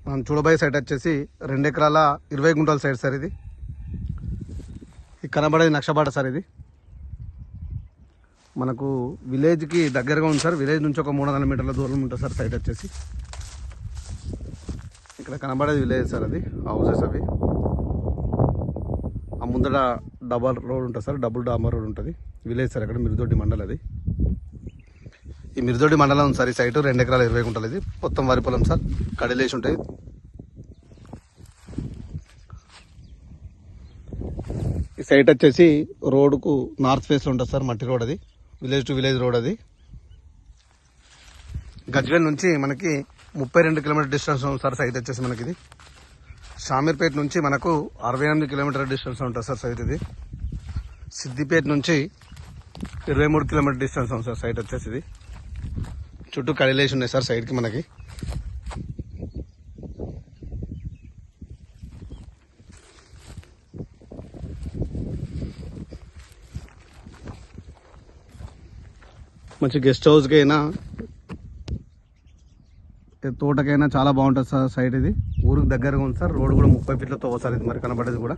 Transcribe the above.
మనం చూడబోయే సైట్ వచ్చేసి 2 ఎకరాల 20 గుంటల సైట్ సార్ ఇది. ఈ కనబడేది నక్షబాట సార్. ఇది మనకు విలేజ్కి దగ్గరగా ఉంది సార్. విలేజ్ నుంచి ఒక 300 మీటర్ల దూరం ఉంటుంది సార్ సైట్ వచ్చేసి. ఇక్కడ కనబడేది విలేజ్ సార్. అది హౌసెస్ అవి. ఆ ముందర డబల్ రోడ్ ఉంటుంది సార్. డబుల్ డాంబర్ రోడ్ ఉంటుంది. Village sir. అక్కడ మిరుదొడ్డి మండలం. అది ఈ మిరుదొడ్డి మండలం ఉంది సార్. ఈ సైటు 2 ఎకరాల 20 గుంటలు. ఇది మొత్తం వరి పొలం సార్. కడిలేసి ఉంటాయి. ఈ సైట్ వచ్చేసి రోడ్కు నార్త్ ఫేస్లో ఉంటుంది సార్. మట్టి రోడ్. అది విలేజ్ టు విలేజ్ రోడ్. అది గజ్వేల్ నుంచి మనకి 32 కిలోమీటర్ డిస్టెన్స్ ఉంది సార్ సైట్ వచ్చేసి మనకి. ఇది షామీర్పేట నుంచి మనకు 68 కిలోమీటర్ డిస్టెన్స్ ఉంటుంది సార్ సైట్. ఇది సిద్దిపేట నుంచి 23 కిలోమీటర్ డిస్టెన్స్ ఉంది సార్ సైట్ వచ్చేసి. ఇది చుట్టూ కడిలేసి ఉన్నాయి సార్ సైడ్కి మనకి. మంచి గెస్ట్ హౌస్కి అయినా తోటకైనా చాలా బాగుంటుంది సార్ సైట్. ఇది ఊరికి దగ్గరగా ఉంది సార్. రోడ్ కూడా 30 ఫీట్లతో సార్. ఇది మరి కనబడేది కూడా